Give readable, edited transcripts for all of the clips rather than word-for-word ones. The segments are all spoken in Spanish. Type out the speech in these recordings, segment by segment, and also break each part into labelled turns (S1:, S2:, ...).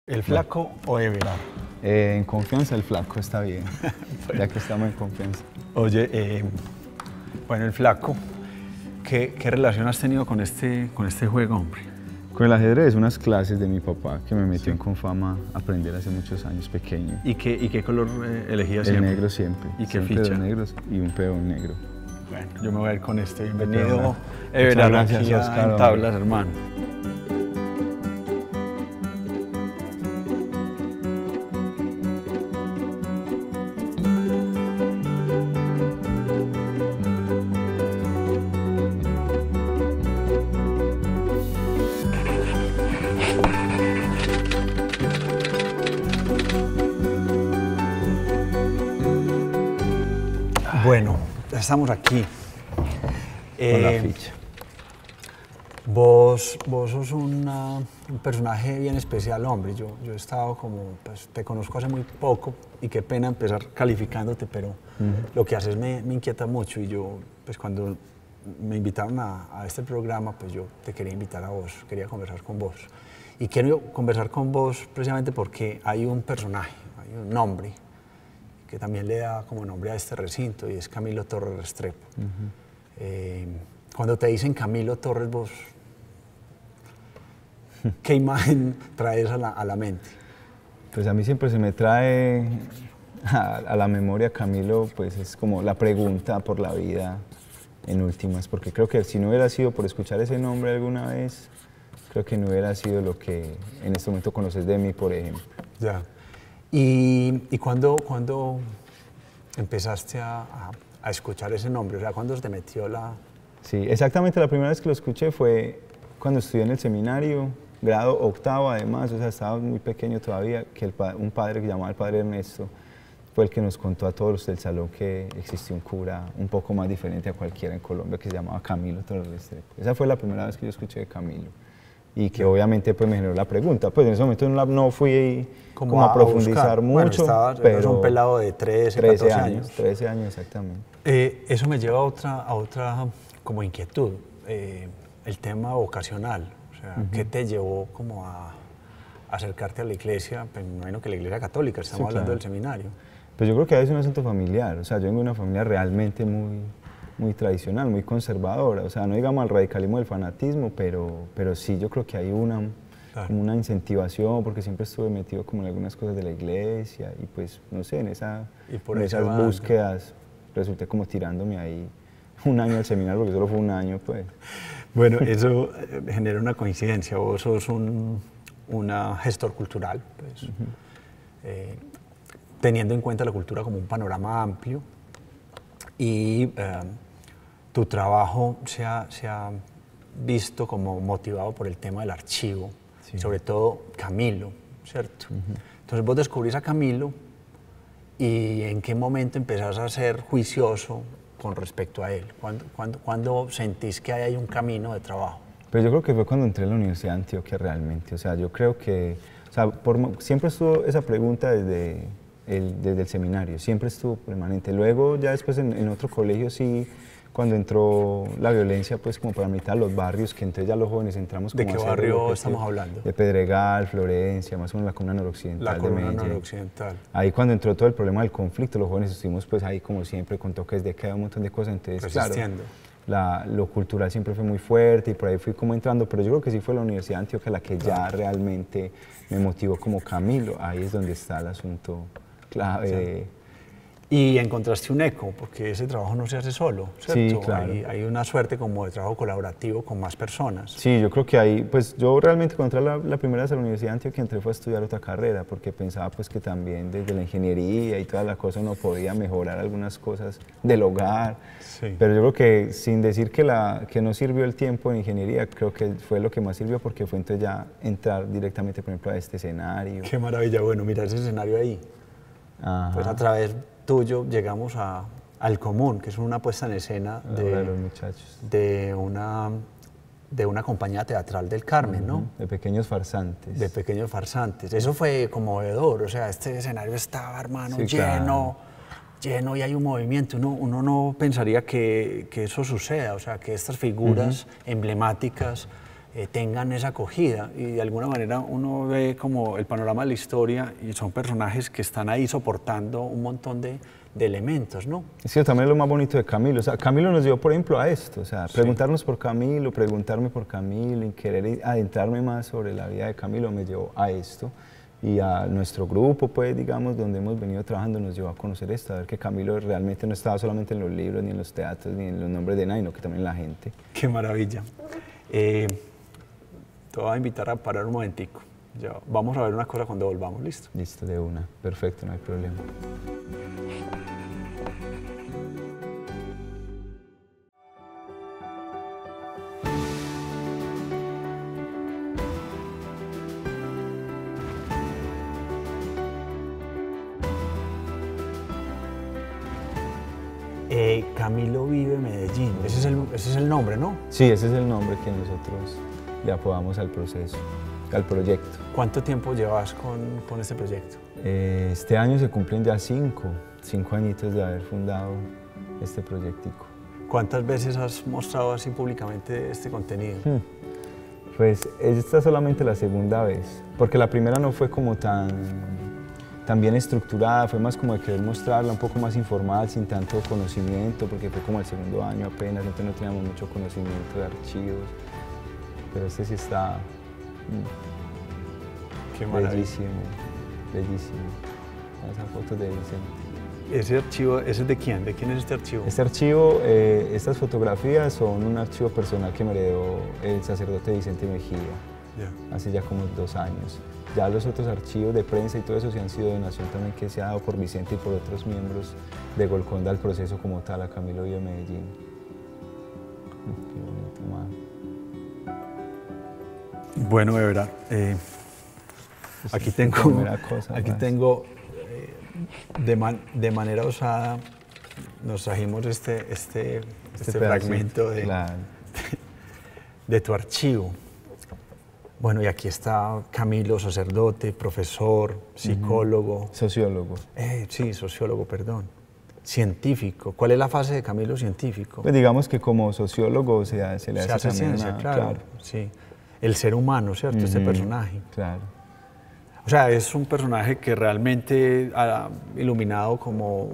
S1: ¿El flaco o Everard?
S2: En confianza el flaco está bien, ya que estamos en confianza.
S1: Oye, bueno, el flaco, ¿qué relación has tenido con este juego, hombre?
S2: Con el ajedrez, unas clases de mi papá que me metió en Confama a aprender hace muchos años, pequeño.
S1: ¿Y qué color elegías
S2: El
S1: siempre?
S2: negro siempre.
S1: ¿Y qué
S2: siempre
S1: ficha?
S2: Dos negros y un peón negro.
S1: Bueno, yo me voy a ir con este. Bienvenido,
S2: Muchas
S1: Everard,
S2: gracias,
S1: aquí
S2: Oscar,
S1: en Tablas, hermano. Bueno, ya estamos aquí.
S2: Con la ficha.
S1: Vos sos un personaje bien especial, hombre. Yo he estado como, pues te conozco hace muy poco y qué pena empezar calificándote, pero lo que haces me inquieta mucho y yo, pues cuando me invitaron a este programa, pues yo te quería invitar a vos, quería conversar con vos. Y quiero conversar con vos precisamente porque hay un personaje, hay un nombre que también le da como nombre a este recinto y es Camilo Torres Restrepo. Cuando te dicen Camilo Torres, vos, ¿qué imagen traes a la mente?
S2: Pues a mí siempre se me trae a la memoria Camilo, pues es como la pregunta por la vida en últimas, porque creo que si no hubiera sido por escuchar ese nombre alguna vez, creo que no hubiera sido lo que en este momento conoces de mí, por ejemplo.
S1: Ya. ¿Y cuándo empezaste a escuchar ese nombre? O sea, ¿cuándo se te metió la...?
S2: Sí, exactamente la primera vez que lo escuché fue cuando estudié en el seminario, grado octavo además, o sea, estaba muy pequeño todavía, que un padre que llamaba el padre Ernesto fue el que nos contó a todos los del salón que existía un cura un poco más diferente a cualquiera en Colombia que se llamaba Camilo Torres Restrepo. Esa fue la primera vez que yo escuché de Camilo. Y que obviamente pues me generó la pregunta, pues en ese momento no fui como a profundizar mucho,
S1: bueno, pero... Eras un pelado de 13 14 años.
S2: 13 años exactamente.
S1: Eso me lleva a otra como inquietud, el tema vocacional, o sea, ¿qué te llevó como a acercarte a la iglesia? Pues me imagino que la iglesia católica, estamos hablando del seminario.
S2: Pues yo creo que es un asunto familiar, o sea, yo vengo de una familia realmente muy tradicional, muy conservadora, o sea, no digamos al radicalismo del fanatismo, pero sí yo creo que hay como una incentivación, porque siempre estuve metido como en algunas cosas de la iglesia y pues, no sé, en esas búsquedas resulté como tirándome ahí un año al seminario, porque solo fue un año, pues.
S1: Bueno, eso genera una coincidencia, vos sos un gestor cultural, pues, teniendo en cuenta la cultura como un panorama amplio y tu trabajo se ha visto como motivado por el tema del archivo, sobre todo Camilo, ¿cierto? Entonces vos descubrís a Camilo y ¿en qué momento empezás a ser juicioso con respecto a él? ¿Cuándo sentís que hay un camino de trabajo?
S2: Pues yo creo que fue cuando entré en la Universidad de Antioquia realmente, o sea, yo creo que, o sea, siempre estuvo esa pregunta desde el seminario, siempre estuvo permanente. Luego ya después en otro colegio sí, cuando entró la violencia, pues como para mitad de los barrios, que entonces ya los jóvenes entramos como
S1: ¿De qué barrio estamos hablando?
S2: De Pedregal, Florencia, más o menos la comuna noroccidental de Medellín.
S1: La comuna noroccidental.
S2: Ahí cuando entró todo el problema del conflicto, los jóvenes estuvimos pues ahí como siempre con toques de queda, un montón de cosas, entonces
S1: resistiendo.
S2: Claro, lo cultural siempre fue muy fuerte y por ahí fui como entrando, pero yo creo que sí fue la Universidad de Antioquia la que ya realmente me motivó como Camilo, ahí es donde está el asunto clave.
S1: Y encontraste un eco, porque ese trabajo no se hace solo, ¿cierto?
S2: Sí, claro.
S1: Hay una suerte como de trabajo colaborativo con más personas.
S2: Sí, yo creo que ahí, pues yo realmente cuando entré la primera vez a la Universidad de Antioquia entré fue a estudiar otra carrera, porque pensaba pues que también desde la ingeniería y toda la cosa uno podía mejorar algunas cosas del hogar, pero yo creo que sin decir que no sirvió el tiempo en ingeniería, creo que fue lo que más sirvió porque fue entonces ya entrar directamente, por ejemplo, a este escenario.
S1: Qué maravilla, bueno, mira ese escenario ahí.
S2: Ajá.
S1: Pues a través tuyo llegamos al Común, que es una puesta en escena de una compañía teatral del Carmen, ¿no?
S2: De pequeños farsantes.
S1: De pequeños farsantes. Eso fue conmovedor, o sea, este escenario estaba, hermano, lleno y hay un movimiento. Uno no pensaría que eso suceda, o sea, que estas figuras emblemáticas tengan esa acogida, y de alguna manera uno ve como el panorama de la historia y son personajes que están ahí soportando un montón de elementos, ¿no?
S2: Es que también es lo más bonito de Camilo, o sea, Camilo nos dio, por ejemplo, a esto, o sea, preguntarnos por Camilo, preguntarme por Camilo y querer adentrarme más sobre la vida de Camilo me llevó a esto, y a nuestro grupo, pues, digamos, donde hemos venido trabajando, nos llevó a conocer esto, a ver que Camilo realmente no estaba solamente en los libros, ni en los teatros, ni en los nombres de nadie, sino que también en la gente.
S1: Qué maravilla. Te voy a invitar a parar un momentico. Ya, vamos a ver una cosa cuando volvamos, ¿listo?
S2: Listo, de una. Perfecto, no hay problema.
S1: Camilo vive Medellín, ese es el nombre, ¿no?
S2: Sí, ese es el nombre que nosotros le apodamos al proceso, al proyecto.
S1: ¿Cuánto tiempo llevas con este proyecto?
S2: Este año se cumplen ya cinco añitos de haber fundado este proyectico.
S1: ¿Cuántas veces has mostrado así públicamente este contenido?
S2: Pues esta es solamente la segunda vez, porque la primera no fue como tan bien estructurada, fue más como de querer mostrarla un poco más informal, sin tanto conocimiento, porque fue como el segundo año apenas, entonces no teníamos mucho conocimiento de archivos, pero este sí está
S1: Qué maravilla.
S2: bellísimo, bellísimo. Esa foto de Vicente.
S1: ¿Ese archivo, ese es de quién? ¿De quién es este archivo?
S2: Este archivo, estas fotografías son un archivo personal que me heredó el sacerdote Vicente Mejía, hace ya como 2 años. Ya los otros archivos de prensa y todo eso sí han sido donación también que se ha dado por Vicente y por otros miembros de Golconda al proceso como tal, a Camilo Vive Medellín. Qué bonito, man.
S1: Bueno, de verdad, aquí tengo, de manera osada, nos trajimos este fragmento de tu archivo. Bueno, y aquí está Camilo, sacerdote, profesor, psicólogo.
S2: Sociólogo.
S1: Sí, sociólogo, perdón. Científico. ¿Cuál es la fase de Camilo científico?
S2: Pues digamos que como sociólogo se le hace también
S1: ciencia, claro. Sí. El ser humano, ¿cierto? Este personaje.
S2: Claro.
S1: O sea, es un personaje que realmente ha iluminado como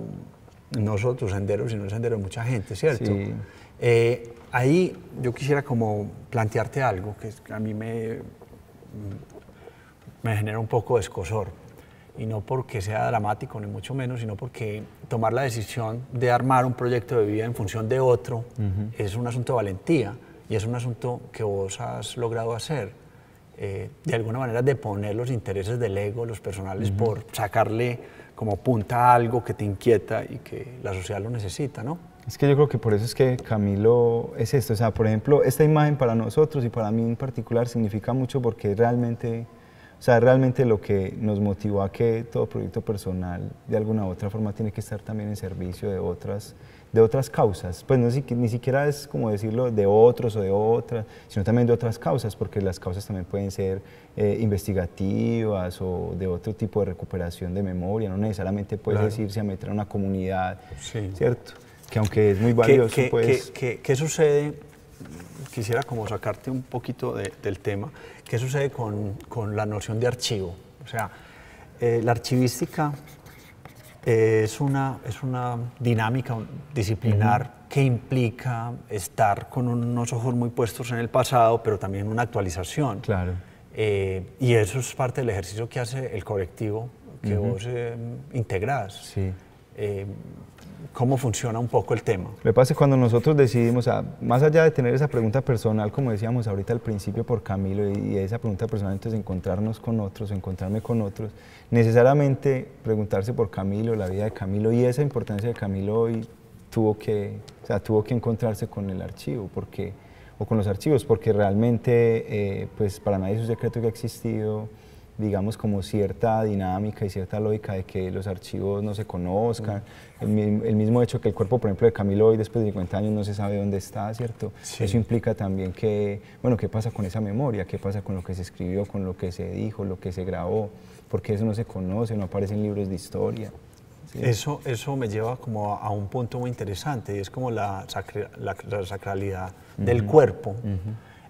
S1: no solo tu sendero, sino el sendero de mucha gente, ¿cierto?
S2: Sí.
S1: Ahí yo quisiera como plantearte algo que a mí me genera un poco de escozor, y no porque sea dramático ni mucho menos, sino porque tomar la decisión de armar un proyecto de vida en función de otro es un asunto de valentía, y es un asunto que vos has logrado hacer, de alguna manera de poner los intereses del ego, los personales, por sacarle como punta a algo que te inquieta y que la sociedad lo necesita, ¿no?
S2: Es que yo creo que por eso es que Camilo es esto, o sea, por ejemplo, esta imagen para nosotros y para mí en particular significa mucho porque realmente, o sea, realmente lo que nos motivó a que todo proyecto personal de alguna u otra forma tiene que estar también en servicio de otras causas, pues no, ni siquiera es como decirlo de otros o de otras, sino también de otras causas, porque las causas también pueden ser investigativas o de otro tipo de recuperación de memoria, no necesariamente puedes irse a meter a una comunidad, ¿cierto? Que aunque es muy valioso, pues...
S1: ¿Qué sucede? Quisiera como sacarte un poquito del tema. ¿Qué sucede con la noción de archivo? O sea, la archivística es una dinámica disciplinar que implica estar con unos ojos muy puestos en el pasado, pero también una actualización.
S2: Claro.
S1: Y eso es parte del ejercicio que hace el colectivo que vos integrás.
S2: Sí.
S1: ¿Cómo funciona un poco el tema?
S2: Lo que pasa es que cuando nosotros decidimos, o sea, más allá de tener esa pregunta personal, como decíamos ahorita al principio por Camilo, y esa pregunta personal, entonces encontrarnos con otros, encontrarme con otros, necesariamente preguntarse por Camilo, la vida de Camilo y esa importancia de Camilo hoy tuvo que encontrarse con el archivo, o con los archivos, porque realmente, pues para nadie es un secreto que ha existido, digamos, como cierta dinámica y cierta lógica de que los archivos no se conozcan, el mismo hecho que el cuerpo, por ejemplo, de Camilo hoy después de 50 años no se sabe dónde está, ¿cierto? Sí. Eso implica también que, bueno, ¿qué pasa con esa memoria? ¿Qué pasa con lo que se escribió, con lo que se dijo, lo que se grabó? Porque eso no se conoce, no aparece en libros de historia. ¿Sí?
S1: Eso me lleva como a un punto muy interesante, y es como la sacralidad del cuerpo.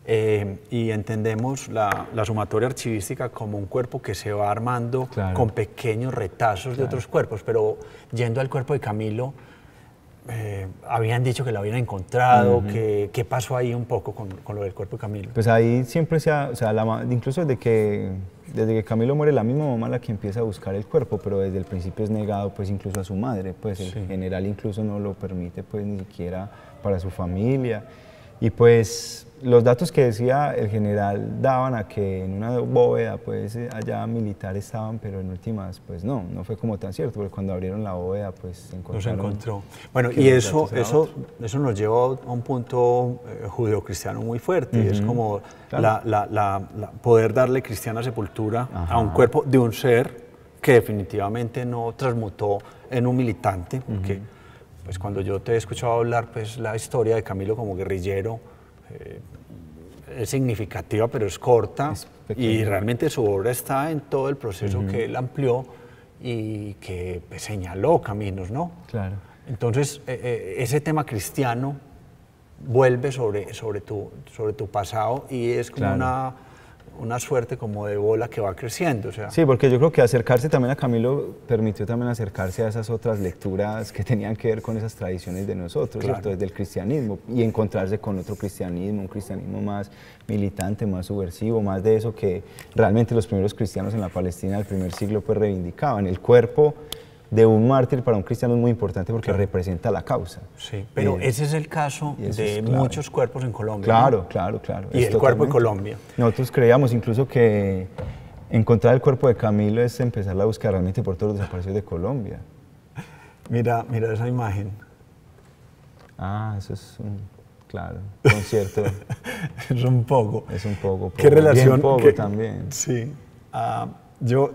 S1: y entendemos la sumatoria archivística como un cuerpo que se va armando
S2: Claro.
S1: con pequeños retazos de otros cuerpos, pero yendo al cuerpo de Camilo, habían dicho que lo habían encontrado, ¿qué pasó ahí un poco con lo del cuerpo de Camilo?
S2: Pues ahí siempre o sea, incluso desde que Camilo muere, la misma mamá la que empieza a buscar el cuerpo, pero desde el principio es negado pues incluso a su madre, pues el general incluso no lo permite pues ni siquiera para su familia. Y pues los datos que decía el general daban a que en una bóveda pues allá militares estaban, pero en últimas pues no fue como tan cierto, porque cuando abrieron la bóveda pues se
S1: No
S2: encontraron.
S1: se encontró. Bueno, y eso nos lleva a un punto judeocristiano muy fuerte, y es como poder darle cristiana sepultura a un cuerpo de un ser que definitivamente no transmutó en un militante, porque pues cuando yo te he escuchado hablar, pues la historia de Camilo como guerrillero es significativa, pero es corta, y realmente su obra está en todo el proceso que él amplió y que pues, señaló caminos, ¿no?
S2: Claro.
S1: Entonces, ese tema cristiano vuelve sobre tu pasado, y es como una suerte como de bola que va creciendo. O sea.
S2: Sí, porque yo creo que acercarse también a Camilo permitió también acercarse a esas otras lecturas que tenían que ver con esas tradiciones de nosotros, ¿cierto? Desde el cristianismo, y encontrarse con otro cristianismo, un cristianismo más militante, más subversivo, más de eso que realmente los primeros cristianos en la Palestina del primer siglo pues reivindicaban. El cuerpo de un mártir para un cristiano es muy importante porque representa la causa.
S1: Sí, pero ese es el caso de muchos cuerpos en Colombia.
S2: Claro,
S1: ¿no?
S2: claro.
S1: Y el cuerpo de Colombia.
S2: Nosotros creíamos incluso que encontrar el cuerpo de Camilo es empezar la búsqueda realmente por todos los desaparecidos de Colombia.
S1: Mira esa imagen.
S2: Ah, eso es un concierto.
S1: Es un poco.
S2: Es un poco.
S1: ¿Qué relación?
S2: Bien poco también.
S1: Sí. Yo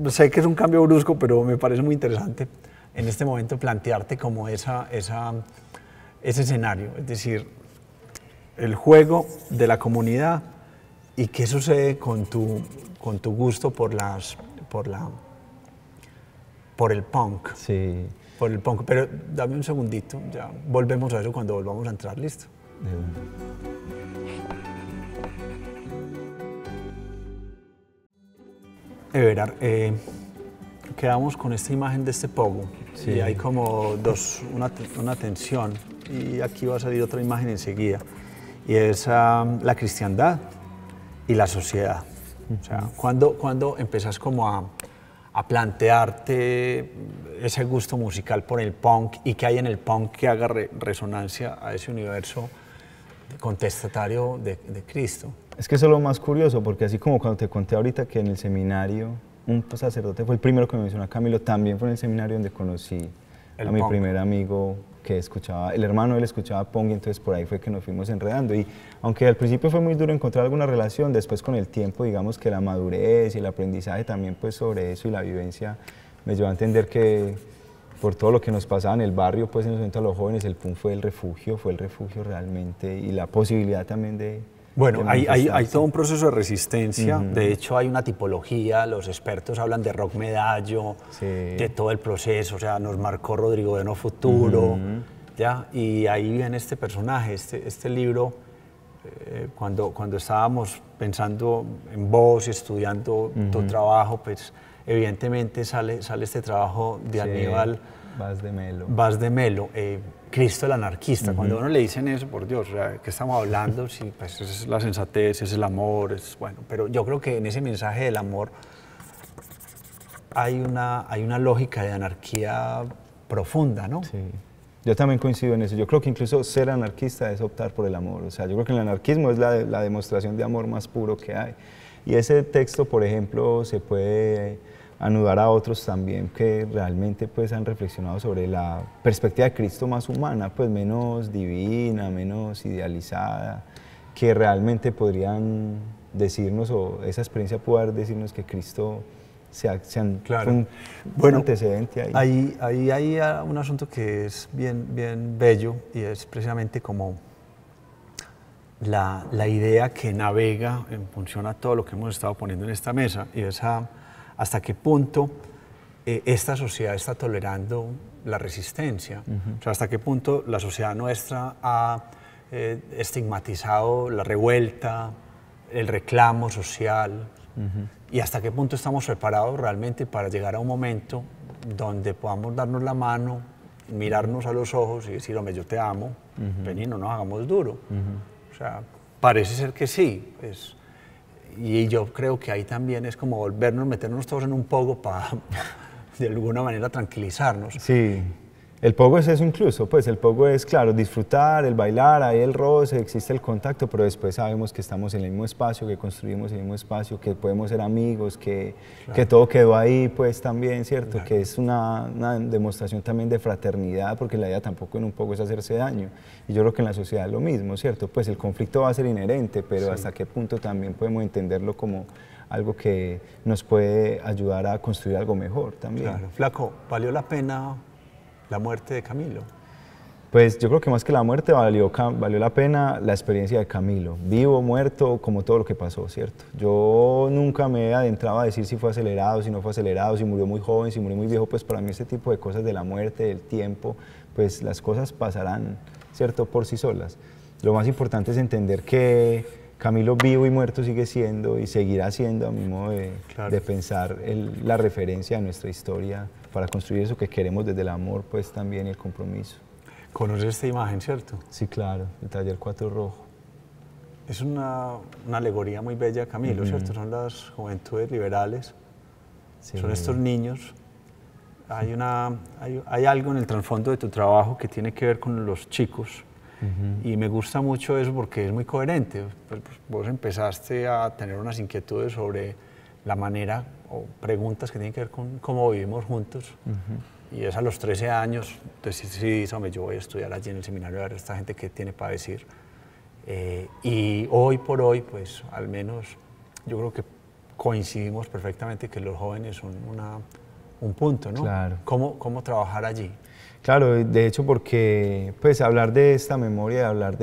S1: sé que es un cambio brusco, pero me parece muy interesante en este momento plantearte como ese escenario, es decir, el juego de la comunidad y qué sucede con tu gusto por el punk.
S2: Sí.
S1: Por el punk, pero dame un segundito, ya volvemos a eso cuando volvamos a entrar, ¿listo?
S2: De una.
S1: Everard, quedamos con esta imagen de este pogo, y hay como una tensión, y aquí va a salir otra imagen enseguida, y es la cristiandad y la sociedad. O sea, ¿cuándo empezás como a plantearte ese gusto musical por el punk, y qué hay en el punk que haga resonancia a ese universo contestatario de Cristo?
S2: Es que eso es lo más curioso, porque así como cuando te conté ahorita que en el seminario un sacerdote fue el primero que me mencionó a Camilo, también fue en el seminario donde conocí a mi primer amigo que escuchaba, el hermano de él escuchaba punk, y entonces por ahí fue que nos fuimos enredando. Y aunque al principio fue muy duro encontrar alguna relación, después con el tiempo, digamos que la madurez y el aprendizaje también pues sobre eso y la vivencia me llevó a entender que por todo lo que nos pasaba en el barrio, pues en ese momento a los jóvenes, el punk fue el refugio realmente, y la posibilidad también de...
S1: Bueno, hay todo un proceso de resistencia. De hecho, hay una tipología, los expertos hablan de rock medallo, de todo el proceso, o sea, nos marcó Rodrigo de No Futuro, ¿ya? Y ahí viene este personaje, este libro, cuando estábamos pensando en vos y estudiando tu trabajo, pues evidentemente sale este trabajo de Aníbal Vaz de Melo. Cristo el anarquista. Cuando a uno le dicen eso, por Dios, o sea, ¿qué estamos hablando? Sí, pues esa es la sensatez, es el amor, bueno, pero yo creo que en ese mensaje del amor hay una lógica de anarquía profunda, ¿no?
S2: Sí. Yo también coincido en eso. Yo creo que incluso ser anarquista es optar por el amor. O sea, yo creo que el anarquismo es la demostración de amor más puro que hay. Y ese texto, por ejemplo, se puede anudar a otros también que realmente pues han reflexionado sobre la perspectiva de Cristo más humana, pues menos divina, menos idealizada, que realmente podrían decirnos, o esa experiencia puede decirnos que Cristo fue un antecedente ahí.
S1: Ahí hay un asunto que es bien bello, y es precisamente como la idea que navega en función a todo lo que hemos estado poniendo en esta mesa, y es hasta qué punto esta sociedad está tolerando la resistencia. O sea, hasta qué punto la sociedad nuestra ha estigmatizado la revuelta, el reclamo social, y hasta qué punto estamos preparados realmente para llegar a un momento donde podamos darnos la mano, mirarnos a los ojos y decir, hombre, yo te amo, vení, no nos hagamos duro. O sea, parece ser que sí, pues, y yo creo que ahí también es como meternos todos en un pogo para de alguna manera tranquilizarnos.
S2: Sí, el pogo es eso incluso, pues el pogo es, claro, disfrutar, el bailar, ahí el roce, existe el contacto, pero después sabemos que estamos en el mismo espacio, que construimos el mismo espacio, que podemos ser amigos, que todo quedó ahí, pues también, ¿cierto? Claro. Que es una demostración también de fraternidad, porque la idea tampoco en un poco es hacerse daño, y yo creo que en la sociedad es lo mismo, ¿cierto? Pues el conflicto va a ser inherente, pero hasta qué punto también podemos entenderlo como algo que nos puede ayudar a construir algo mejor también.
S1: Claro. Flaco, ¿valió la pena la muerte de Camilo?
S2: Pues yo creo que más que la muerte valió la pena la experiencia de Camilo, vivo, muerto, como todo lo que pasó, ¿cierto? Yo nunca me adentraba a decir si fue acelerado, si no fue acelerado, si murió muy joven, si murió muy viejo, pues para mí este tipo de cosas de la muerte, del tiempo, pues las cosas pasarán, ¿cierto?, por sí solas. Lo más importante es entender que Camilo vivo y muerto sigue siendo y seguirá siendo, a mi modo de pensar, la referencia a nuestra historia para construir eso que queremos desde el amor, pues también el compromiso.
S1: ¿Conoces esta imagen, cierto?
S2: Sí, claro, el taller 4 rojo.
S1: Es una alegoría muy bella, Camilo, ¿cierto? Son las juventudes liberales, son estos niños. Hay algo en el trasfondo de tu trabajo que tiene que ver con los chicos. Y me gusta mucho eso porque es muy coherente. Pues vos empezaste a tener unas inquietudes sobre la manera o preguntas que tienen que ver con cómo vivimos juntos. Y es a los 13 años, decidís, hombre, yo voy a estudiar allí en el seminario a ver a esta gente que tiene para decir. Y hoy por hoy, pues al menos yo creo que coincidimos perfectamente que los jóvenes son un punto, ¿no?
S2: Claro.
S1: ¿Cómo trabajar allí?
S2: Claro, de hecho porque pues hablar de esta memoria, hablar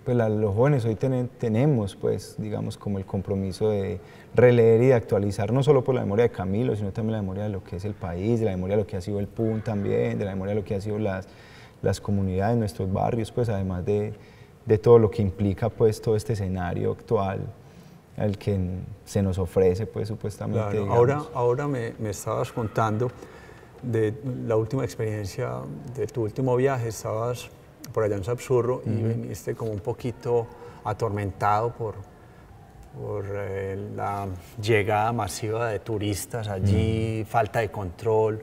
S2: pues los jóvenes hoy tenemos pues digamos como el compromiso de releer y de actualizar no solo por la memoria de Camilo, sino también la memoria de lo que es el país, de la memoria de lo que ha sido el PUN también, de la memoria de lo que ha sido las comunidades, nuestros barrios, pues además de todo lo que implica pues todo este escenario actual al que se nos ofrece pues supuestamente.
S1: Claro, ahora me estabas contando de la última experiencia, de tu último viaje, estabas por allá en Sapsurro y viniste como un poquito atormentado por la llegada masiva de turistas allí, falta de control,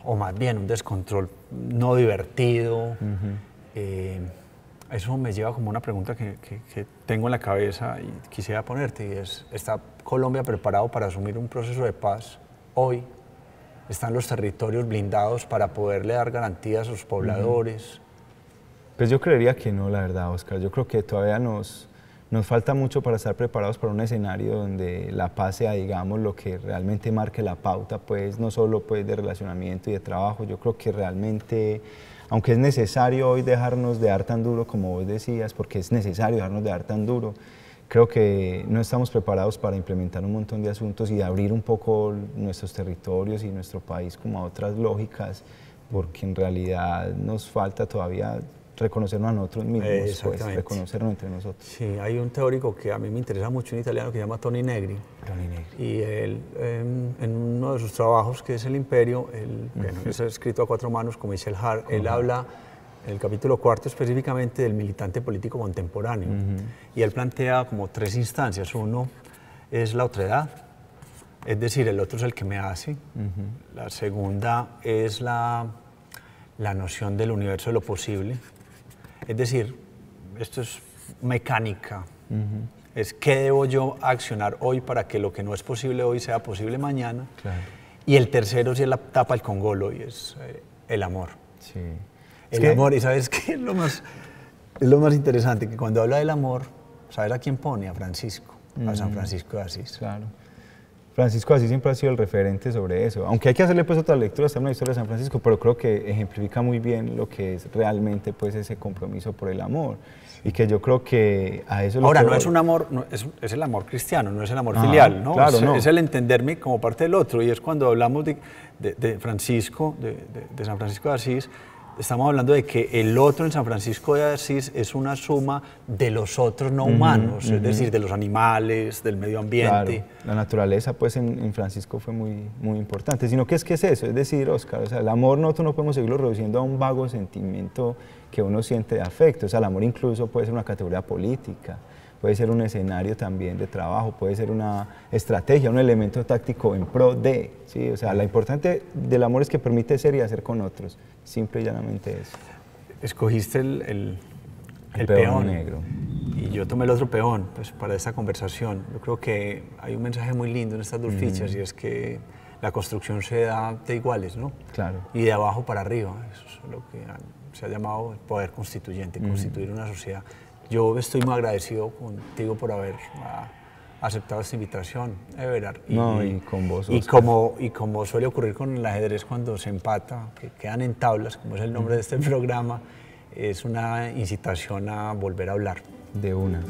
S1: o más bien un descontrol no divertido. Eso me lleva como una pregunta que tengo en la cabeza y quisiera ponerte, y es, ¿está Colombia preparado para asumir un proceso de paz hoy? ¿Están los territorios blindados para poderle dar garantías a sus pobladores?
S2: Pues yo creería que no, la verdad, Oscar. Yo creo que todavía nos falta mucho para estar preparados para un escenario donde la paz sea, digamos, lo que realmente marque la pauta, pues no solo pues, de relacionamiento y de trabajo. Yo creo que realmente, aunque es necesario hoy dejarnos de dar tan duro, como vos decías, porque es necesario dejarnos de dar tan duro, creo que no estamos preparados para implementar un montón de asuntos y de abrir un poco nuestros territorios y nuestro país como a otras lógicas, porque en realidad nos falta todavía reconocernos a nosotros mismos, pues, reconocernos entre nosotros.
S1: Sí, hay un teórico que a mí me interesa mucho, un italiano que se llama Toni Negri. Y él, en uno de sus trabajos, que es El Imperio, es escrito a 4 manos con Michel Hart, él habla en el capítulo 4 específicamente del militante político contemporáneo. Y él plantea como 3 instancias. Uno es la otredad, es decir, el otro es el que me hace. La segunda es la noción del universo de lo posible. Es decir, esto es mecánica. Es qué debo yo accionar hoy para que lo que no es posible hoy sea posible mañana.
S2: Claro.
S1: Y el tercero sí es la tapa el congolo y es el amor.
S2: Sí.
S1: El amor, y ¿sabes qué? Es lo más interesante, que cuando habla del amor, ¿sabes a quién pone? A Francisco, a San Francisco de Asís.
S2: Claro. Francisco de Asís siempre ha sido el referente sobre eso, aunque hay que hacerle pues otra lectura, está en la historia de San Francisco, pero creo que ejemplifica muy bien lo que es realmente pues ese compromiso por el amor, y que yo creo que a eso...
S1: Ahora, no es un amor, es el amor cristiano, no es el amor filial, ¿no?
S2: Claro,
S1: es el entenderme como parte del otro, y es cuando hablamos de Francisco, de San Francisco de Asís, estamos hablando de que el otro en San Francisco de Asís es una suma de los otros no humanos, es decir, de los animales, del medio ambiente.
S2: Claro, la naturaleza pues en Francisco fue muy importante, sino que es eso, es decir, Oscar, o sea, el amor nosotros no podemos seguirlo reduciendo a un vago sentimiento que uno siente de afecto, o sea, el amor incluso puede ser una categoría política, puede ser un escenario también de trabajo, puede ser una estrategia, un elemento táctico en pro de, ¿sí? O sea, lo importante del amor es que permite ser y hacer con otros, simple y llanamente eso.
S1: Escogiste el
S2: peón negro.
S1: Y yo tomé el otro peón pues, para esta conversación. Yo creo que hay un mensaje muy lindo en estas dos fichas y es que la construcción se da de iguales, ¿no?
S2: Claro.
S1: Y de abajo para arriba, eso es lo que se ha llamado el poder constituyente, constituir una sociedad. Yo estoy muy agradecido contigo por haber aceptado esta invitación, Everard.
S2: Y con vos,
S1: y como suele ocurrir con el ajedrez cuando se empata, que quedan en tablas, como es el nombre de este programa, es una incitación a volver a hablar.
S2: De una.